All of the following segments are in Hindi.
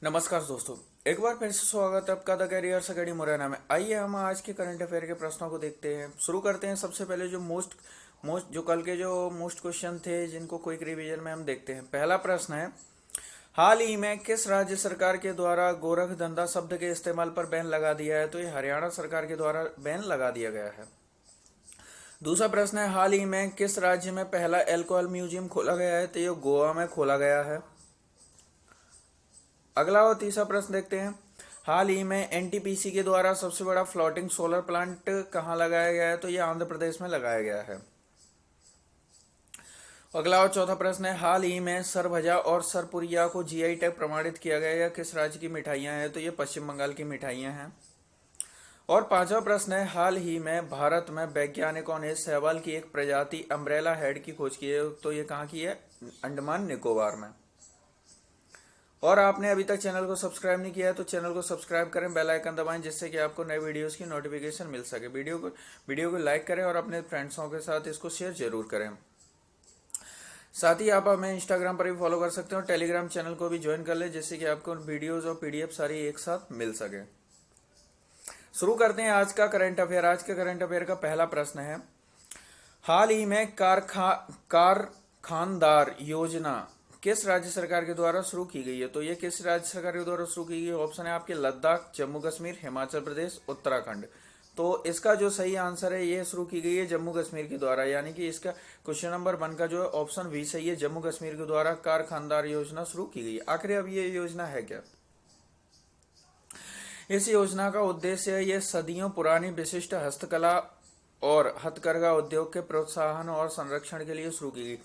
नमस्कार दोस्तों, एक बार फिर से स्वागत है आपका द कैरियर्स अकेडमी मुरैना में। आइए हम आज के करंट अफेयर के प्रश्नों को देखते हैं। शुरू करते हैं। सबसे पहले जो मोस्ट मोस्ट जो कल के जो मोस्ट क्वेश्चन थे जिनको क्विक रिवीजन में हम देखते हैं। पहला प्रश्न है, हाल ही में किस राज्य सरकार के द्वारा गोरख धंधा शब्द के इस्तेमाल पर बैन लगा दिया है? तो ये हरियाणा सरकार के द्वारा बैन लगा दिया गया है। दूसरा प्रश्न है, हाल ही में किस राज्य में पहला एल्कोहल म्यूजियम खोला गया है? तो ये गोवा में खोला गया है। अगला और तीसरा प्रश्न देखते हैं, हाल ही में एनटीपीसी के द्वारा सबसे बड़ा फ्लोटिंग सोलर प्लांट कहाँ लगाया गया है? तो ये आंध्र प्रदेश में लगाया गया है। अगला और चौथा प्रश्न है, हाल ही में सरभजा और सरपुरिया को जीआई टैग प्रमाणित किया गया है। किस राज्य की मिठाइयां हैं? तो ये पश्चिम बंगाल की मिठाइयां हैं। और पांचवा प्रश्न है, हाल ही में भारत में वैज्ञानिकों ने शैवाल की एक प्रजाति अम्ब्रेला हेड की खोज की है। तो ये कहाँ की है? अंडमान निकोबार में। और आपने अभी तक चैनल को सब्सक्राइब नहीं किया है तो चैनल को सब्सक्राइब करें, बेल आइकन दबाएं, जिससे कि आपको नए वीडियोस की नोटिफिकेशन मिल सके। वीडियो को लाइक करें और अपने फ्रेंड्सों के साथ इसको शेयर जरूर करें। साथ ही आप हमें इंस्टाग्राम पर भी फॉलो कर सकते हैं और टेलीग्राम चैनल को भी ज्वाइन कर ले, जिससे कि आपको वीडियोज और पीडीएफ सारी एक साथ मिल सके। शुरू करते हैं आज का करंट अफेयर। आज के करंट अफेयर का पहला प्रश्न है, हाल ही में कारखानदार योजना किस राज्य सरकार के द्वारा शुरू की गई है? तो ये किस राज्य सरकार के द्वारा शुरू की गई है? ऑप्शन है आपके लद्दाख, जम्मू कश्मीर, हिमाचल प्रदेश, उत्तराखंड। तो इसका जो सही आंसर है, ये शुरू की गई है जम्मू कश्मीर के द्वारा, यानी कि इसका क्वेश्चन नंबर 1 का जो है ऑप्शन बी सही है। जम्मू कश्मीर के द्वारा कारखानदार योजना शुरू की गई है। आखिर अब ये योजना है क्या? इस योजना का उद्देश्य है, ये सदियों पुरानी विशिष्ट हस्तकला और हथकरघा उद्योग के प्रोत्साहन और संरक्षण के लिए शुरू की गई।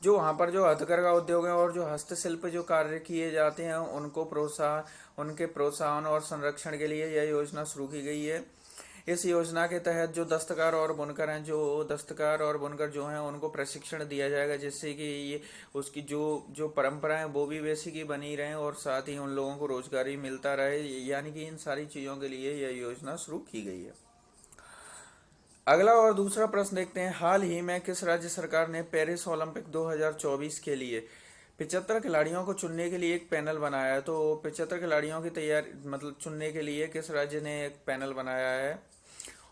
जो वहां पर जो हथकरघा उद्योग है और जो हस्तशिल्प जो कार्य किए जाते हैं उनके प्रोत्साहन और संरक्षण के लिए यह योजना शुरू की गई है। इस योजना के तहत जो दस्तकार और बुनकर हैं, जो दस्तकार और बुनकर जो हैं, उनको प्रशिक्षण दिया जाएगा, जिससे कि ये उसकी जो परंपराएं वो भी वैसी की बनी रहें और साथ ही उन लोगों को रोजगार भी मिलता रहे। यानी कि इन सारी चीजों के लिए यह योजना शुरू की गई है। अगला और दूसरा प्रश्न देखते हैं, हाल ही में किस राज्य सरकार ने पेरिस ओलंपिक 2024 के लिए 75 खिलाड़ियों को चुनने के लिए एक पैनल बनाया है? तो 75 खिलाड़ियों की तैयारी मतलब चुनने के लिए किस राज्य ने एक पैनल बनाया है?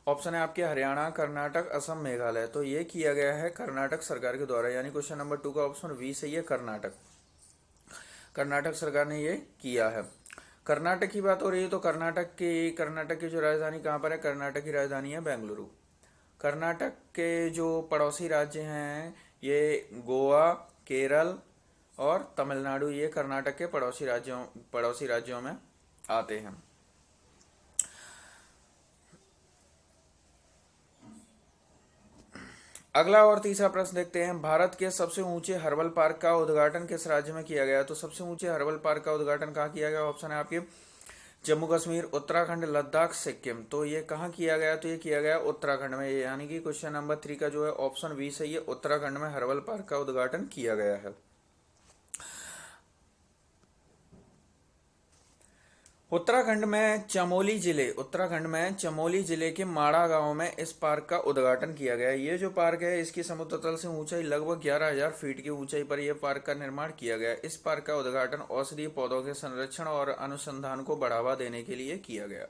ऑप्शन है आपके हरियाणा, कर्नाटक, असम, मेघालय। तो ये किया गया है कर्नाटक सरकार के द्वारा, यानी क्वेश्चन नंबर 2 का ऑप्शन बी सही है, कर्नाटक। कर्नाटक सरकार ने ये किया है। कर्नाटक की बात हो रही है तो कर्नाटक की जो राजधानी कहाँ पर है? कर्नाटक की राजधानी है बेंगलुरु। कर्नाटक के जो पड़ोसी राज्य हैं, ये गोवा, केरल और तमिलनाडु, ये कर्नाटक के पड़ोसी राज्यों में आते हैं। अगला और तीसरा प्रश्न देखते हैं, भारत के सबसे ऊंचे हर्बल पार्क का उद्घाटन किस राज्य में किया गया? तो सबसे ऊंचे हर्बल पार्क का उद्घाटन कहाँ किया गया? ऑप्शन है आपके जम्मू कश्मीर, उत्तराखंड, लद्दाख, सिक्किम। तो ये कहाँ किया गया? तो ये किया गया उत्तराखंड में, यानी कि क्वेश्चन नंबर 3 का जो है ऑप्शन बी सही है, उत्तराखंड में हर्बल पार्क का उद्घाटन किया गया है। उत्तराखंड में चमोली जिले के माड़ा गांव में इस पार्क का उद्घाटन किया गया है। ये जो पार्क है, इसकी समुद्र तल से ऊंचाई लगभग 11,000 फीट की ऊंचाई पर यह पार्क का निर्माण किया गया है। इस पार्क का उद्घाटन औषधीय पौधों के संरक्षण और अनुसंधान को बढ़ावा देने के लिए किया गया।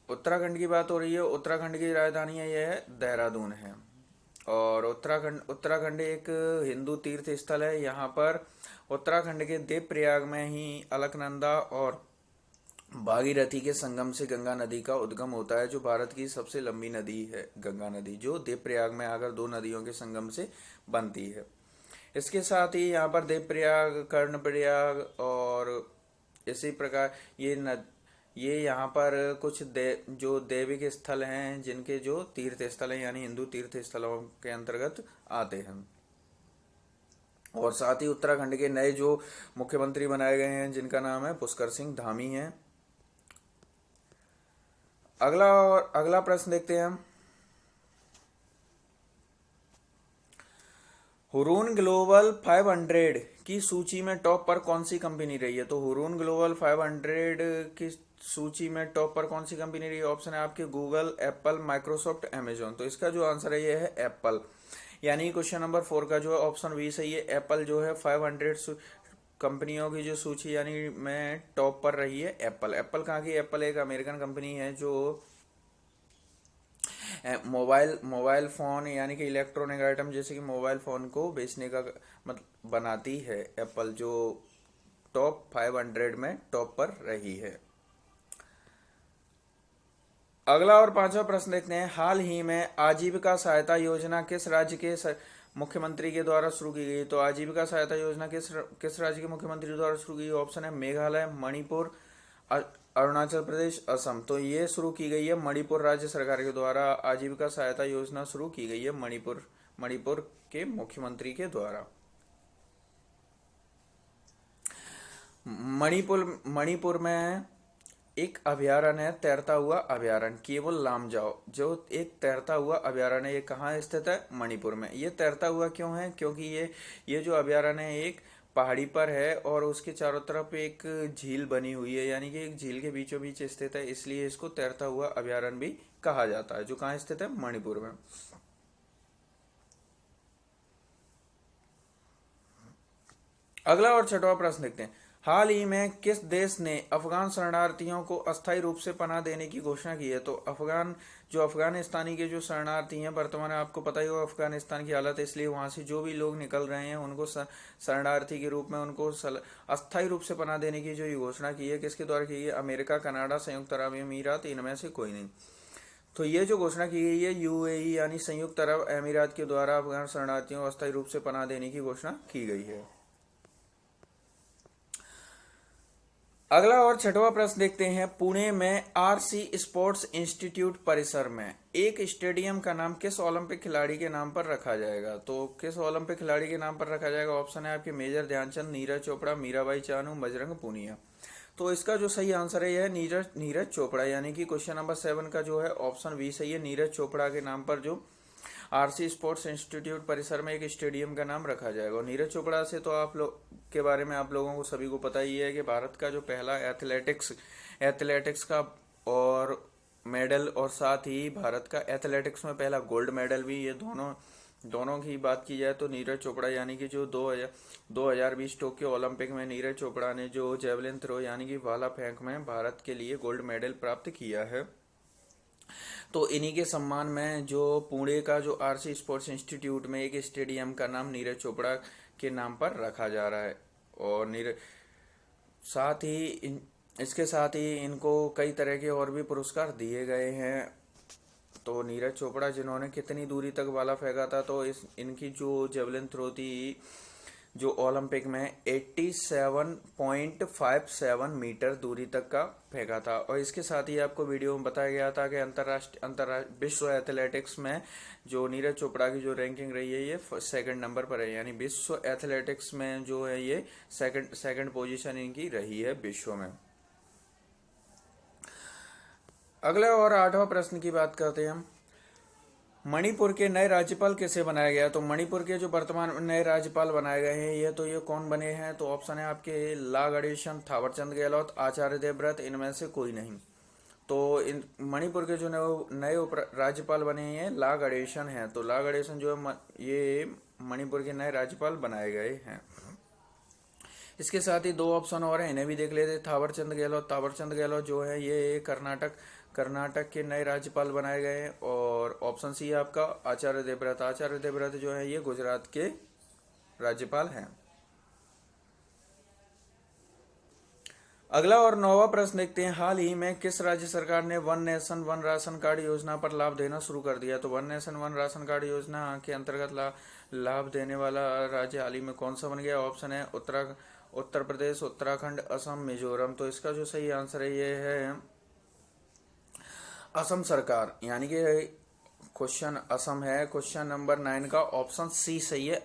उत्तराखंड की बात हो रही है। उत्तराखंड की राजधानी यह है देहरादून है। और उत्तराखंड एक हिंदू तीर्थ स्थल है। यहाँ पर उत्तराखंड के देवप्रयाग में ही अलकनंदा और भागीरथी के संगम से गंगा नदी का उद्गम होता है, जो भारत की सबसे लंबी नदी है। गंगा नदी जो देवप्रयाग में आकर दो नदियों के संगम से बनती है। इसके साथ ही यहाँ पर देवप्रयाग, कर्णप्रयाग और इसी प्रकार ये यहाँ पर कुछ जो दैविक स्थल हैं, जिनके जो तीर्थ स्थल हैं, यानी हिंदू तीर्थ स्थलों के अंतर्गत आते हैं। और साथ ही उत्तराखंड के नए जो मुख्यमंत्री बनाए गए हैं, जिनका नाम है पुष्कर सिंह धामी है। अगला प्रश्न देखते हैं, हुरून ग्लोबल 500 की सूची में टॉप पर कौन सी कंपनी रही है? तो हुरून ग्लोबल 500 की सूची में टॉप पर कौन सी कंपनी रही है? ऑप्शन है आपके गूगल, एप्पल, माइक्रोसॉफ्ट, अमेजोन। तो इसका जो आंसर है ये है एप्पल, यानी क्वेश्चन नंबर 4 का जो है ऑप्शन बी सही है। एप्पल जो है कंपनियों की जो सूची यानी में टॉप पर रही है एप्पल। एप्पल कहाँ की? एप्पल एक अमेरिकन कंपनी है जो मोबाइल फोन यानी कि इलेक्ट्रॉनिक आइटम जैसे कि मोबाइल फोन को बेचने का मतलब बनाती है एप्पल, जो टॉप 500 में टॉप पर रही है। अगला और पांचवा प्रश्न देखते हैं। हाल ही में आजीविका सहायता योजना किस राज्य के मुख्यमंत्री के द्वारा शुरू की गई? तो आजीविका सहायता योजना किस राज्य के मुख्यमंत्री द्वारा शुरू की गई? ऑप्शन है मेघालय, मणिपुर, अरुणाचल प्रदेश, असम। तो ये शुरू की गई है मणिपुर राज्य सरकार के द्वारा। आजीविका सहायता योजना शुरू की गई है मणिपुर के मुख्यमंत्री के द्वारा। मणिपुर में एक अभयारण्य है, तैरता हुआ अभयारण्य केवल लामजाओ, जो एक तैरता हुआ अभयारण्य। ये कहाँ स्थित है? मणिपुर में। ये तैरता हुआ क्यों है? क्योंकि ये जो अभयारण्य है एक पहाड़ी पर है और उसके चारों तरफ एक झील बनी हुई है, यानी कि एक झील के बीचों बीच स्थित है, इसलिए इसको तैरता हुआ अभयारण्य भी कहा जाता है, जो कहाँ स्थित है? मणिपुर में। अगला और छठवां प्रश्न देखते हैं। हाल ही में किस देश ने अफगान शरणार्थियों को अस्थायी रूप से पनाह देने की घोषणा की है? तो अफगानिस्तानी के जो शरणार्थी हैं, वर्तमान आपको पता ही हो अफगानिस्तान की हालत है, इसलिए वहां से जो भी लोग निकल रहे हैं उनको शरणार्थी के रूप में उनको अस्थायी रूप से पनाह देने की जो ये घोषणा की है, किसके द्वारा की है? अमेरिका, कनाडा, संयुक्त अरब अमीरात, इनमें से कोई नहीं। तो ये जो घोषणा की गई है यूएई यानी संयुक्त अरब अमीरात के द्वारा अफगान शरणार्थियों को अस्थायी रूप से पनाह देने की घोषणा की गई है। अगला और छठवां प्रश्न देखते हैं। पुणे में आरसी स्पोर्ट्स इंस्टीट्यूट परिसर में एक स्टेडियम का नाम किस ओलंपिक खिलाड़ी के नाम पर रखा जाएगा? तो किस ओलंपिक खिलाड़ी के नाम पर रखा जाएगा? ऑप्शन है आपके मेजर ध्यानचंद, नीरज चोपड़ा, मीराबाई चानू, बजरंग पूनिया। तो इसका जो सही आंसर है यह है नीरज चोपड़ा, यानी कि क्वेश्चन नंबर 7 का जो है ऑप्शन बी सही है। नीरज चोपड़ा के नाम पर जो आरसी स्पोर्ट्स इंस्टीट्यूट परिसर में एक स्टेडियम का नाम रखा जाएगा। और नीरज चोपड़ा से तो आप लोग के बारे में आप लोगों को सभी को पता ही है कि भारत का जो पहला एथलेटिक्स का और मेडल, और साथ ही भारत का एथलेटिक्स में पहला गोल्ड मेडल भी, ये दोनों की बात की जाए तो नीरज चोपड़ा, यानी कि जो 2020 टोक्यो ओलंपिक में नीरज चोपड़ा ने जो जेवलिन थ्रो यानी कि भाला फेंक में भारत के लिए गोल्ड मेडल प्राप्त किया है। तो इन्हीं के सम्मान में जो पुणे का जो आरसी स्पोर्ट्स इंस्टीट्यूट में एक स्टेडियम का नाम नीरज चोपड़ा के नाम पर रखा जा रहा है। और इसके साथ ही इनको कई तरह के और भी पुरस्कार दिए गए हैं। तो नीरज चोपड़ा जिन्होंने कितनी दूरी तक भाला फेंका था, तो इनकी जो जेवलिन थ्रो थी जो ओलंपिक में 87.57 मीटर दूरी तक का फेंका था। और इसके साथ ही आपको वीडियो में बताया गया था कि अंतरराष्ट्रीय विश्व एथलेटिक्स में जो नीरज चोपड़ा की जो रैंकिंग रही है ये सेकंड नंबर पर है, यानी विश्व एथलेटिक्स में जो है ये सेकंड पोजीशन इनकी रही है विश्व में। अगले और आठवां प्रश्न की बात करते हैं हम। मणिपुर के नए राज्यपाल किसे बनाया गया? तो मणिपुर के जो वर्तमान नए राज्यपाल बनाए गए हैं ये कौन बने हैं? तो ऑप्शन है आपके ला गणेशन, थावरचंद गहलोत, आचार्य देवव्रत, इनमें से कोई नहीं। तो मणिपुर के जो नए राज्यपाल बने हैं ला गणेशन हैं। तो ला गणेशन जो है ये मणिपुर के नए राज्यपाल बनाए गए हैं। इसके साथ ही दो ऑप्शन और हैं, इन्हें भी देख लेते। थावरचंद गहलोत जो है ये कर्नाटक के नए राज्यपाल बनाए गए हैं। और ऑप्शन सी है आपका आचार्य देवव्रत जो है ये गुजरात के राज्यपाल हैं। अगला और 9वां प्रश्न देखते हैं। हाल ही में किस राज्य सरकार ने one nation one ration card योजना पर लाभ देना शुरू कर दिया? तो one nation one ration card योजना के अंतर्गत लाभ देने वाला राज्य हाल ही में कौन सा बन गया? ऑप्शन है उत्तर प्रदेश, उत्तराखंड, असम, मिजोरम। तो इसका जो सही आंसर है ये है असम सरकार, यानी कि क्वेश्चन असम है। क्वेश्चन नंबर 9 का ऑप्शन सी सही है,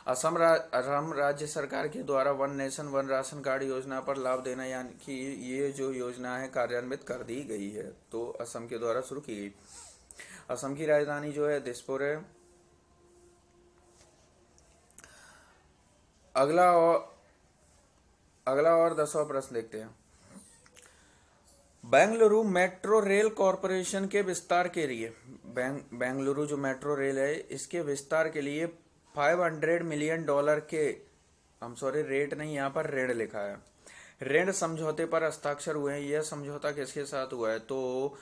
असम राज्य सरकार के द्वारा one nation one ration card योजना पर लाभ देना, यानी कि ये जो योजना है कार्यान्वित कर दी गई है, तो असम के द्वारा शुरू की गई। असम की राजधानी जो है दिसपुर है। अगला और 10वां प्रश्न देखते हैं। बेंगलुरु मेट्रो रेल कॉरपोरेशन के विस्तार के लिए बेंगलुरु जो मेट्रो रेल है इसके विस्तार के लिए $500 मिलियन के रेट नहीं, यहाँ पर ऋण लिखा है। ऋण समझौते पर हस्ताक्षर हुए हैं। यह समझौता किसके साथ हुआ है? तो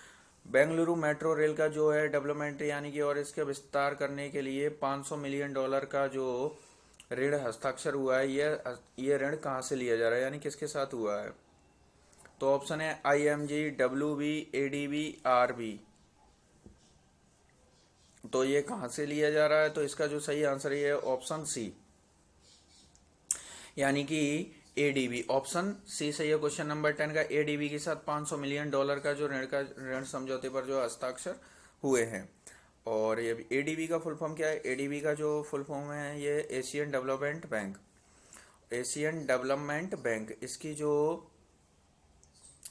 बेंगलुरु मेट्रो रेल का जो है डेवलपमेंट यानी कि और इसके विस्तार करने के लिए $500 मिलियन का जो ऋण हस्ताक्षर हुआ है, ये ऋण कहाँ से लिया जा रहा है यानी किसके साथ हुआ है? तो ऑप्शन है IMG, WB, ADB, RB। तो ये कहाँ से लिया जा रहा है? तो इसका जो सही आंसर ये है ऑप्शन सी, यानी कि ADB। ऑप्शन सी सही है क्वेश्चन नंबर 10 का। ADB के साथ $500 मिलियन का जो ऋण समझौते पर जो हस्ताक्षर हुए हैं। और ये ADB का फुल फॉर्म क्या है? ADB का जो फुल फॉर्म है ये Asian development bank. Asian development bank, इसकी जो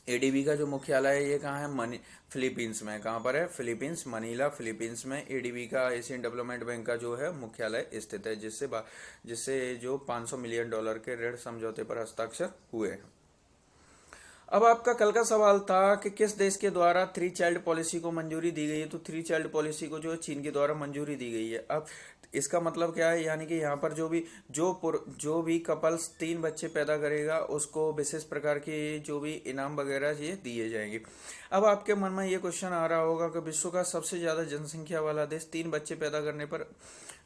ADB का जो मुख्यालय है ये कहाँ है? फिलीपींस में। कहाँ पर है? फिलीपींस, मनीला, फिलीपींस में ADB का, एशियन डेवलपमेंट बैंक का जो है मुख्यालय स्थित है, जिससे जो $500 मिलियन के ऋण समझौते पर हस्ताक्षर हुए हैं। अब आपका कल का सवाल था कि किस देश के द्वारा 3 चाइल्ड पॉलिसी को मंजूरी दी गई है? तो 3 चाइल्ड पॉलिसी को जो है चीन के द्वारा मंजूरी दी गई है। अब इसका मतलब क्या है? यानी कि यहाँ पर जो भी कपल्स 3 बच्चे पैदा करेगा उसको विशेष प्रकार के जो भी इनाम वगैरह ये दिए जाएंगे। अब आपके मन में ये क्वेश्चन आ रहा होगा कि विश्व का सबसे ज्यादा जनसंख्या वाला देश 3 बच्चे पैदा करने पर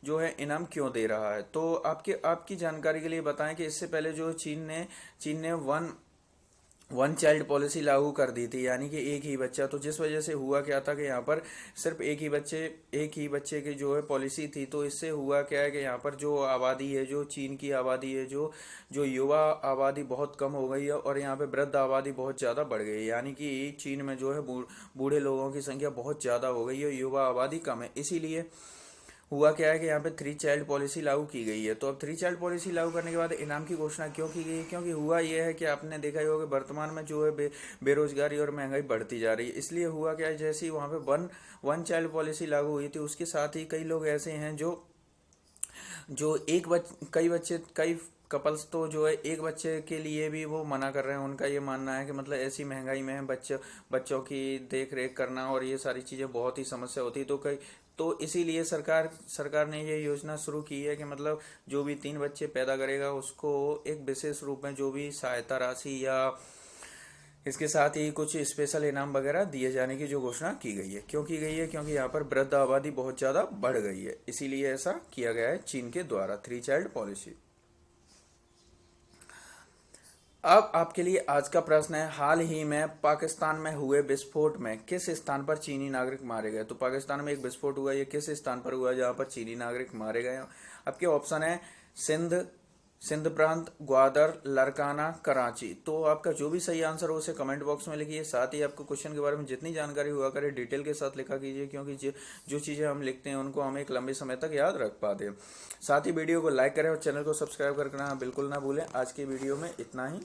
जो है इनाम क्यों दे रहा है? तो आपकी जानकारी के लिए बताएं कि इससे पहले जो चीन ने वन चाइल्ड पॉलिसी लागू कर दी थी, यानी कि एक ही बच्चा। तो जिस वजह से हुआ क्या था कि यहाँ पर सिर्फ एक ही बच्चे की जो है पॉलिसी थी। तो इससे हुआ क्या है कि यहाँ पर जो आबादी है, जो चीन की आबादी है, जो युवा आबादी बहुत कम हो गई है और यहाँ पे वृद्ध आबादी बहुत ज़्यादा बढ़ गई है। यानी कि चीन में जो है बूढ़े लोगों की संख्या बहुत ज़्यादा हो गई है, युवा आबादी कम है। इसीलिए हुआ क्या है कि यहाँ पे 3 चाइल्ड पॉलिसी लागू की गई है। तो अब 3 चाइल्ड पॉलिसी लागू करने के बाद इनाम की घोषणा क्यों की गई है? क्योंकि हुआ यह है कि आपने देखा ही होगा कि वर्तमान में जो है बेरोजगारी और महंगाई बढ़ती जा रही है। इसलिए हुआ क्या है, जैसे ही वहाँ पे वन चाइल्ड पॉलिसी लागू हुई थी उसके साथ ही कई लोग ऐसे हैं जो जो कई कपल्स तो जो है एक बच्चे के लिए भी वो मना कर रहे हैं। उनका ये मानना है कि मतलब ऐसी महंगाई में बच्चों की देख रेख करना और ये सारी चीज़ें बहुत ही समस्या होती है। तो इसीलिए सरकार ने ये योजना शुरू की है कि मतलब जो भी 3 बच्चे पैदा करेगा उसको एक विशेष रूप में जो भी सहायता राशि या इसके साथ ही कुछ स्पेशल इनाम वगैरह दिए जाने की जो घोषणा की गई है। क्यों की गई है? क्योंकि यहाँ पर वृद्ध आबादी बहुत ज़्यादा बढ़ गई है, इसीलिए ऐसा किया गया है चीन के द्वारा 3 चाइल्ड पॉलिसी। अब आपके लिए आज का प्रश्न है, हाल ही में पाकिस्तान में हुए विस्फोट में किस स्थान पर चीनी नागरिक मारे गए? तो पाकिस्तान में एक विस्फोट हुआ, ये किस स्थान पर हुआ जहां पर चीनी नागरिक मारे गए? आपके ऑप्शन है सिंध प्रांत, ग्वादर, लरकाना, कराची। तो आपका जो भी सही आंसर हो उसे कमेंट बॉक्स में लिखिए। साथ ही आपको क्वेश्चन के बारे में जितनी जानकारी हुआ करे डिटेल के साथ लिखा कीजिए, क्योंकि जो चीज़ें हम लिखते हैं उनको हम एक लंबे समय तक याद रख पाते हैं। साथ ही वीडियो को लाइक करें और चैनल को सब्सक्राइब करना बिल्कुल ना भूलें। आज की वीडियो में इतना ही।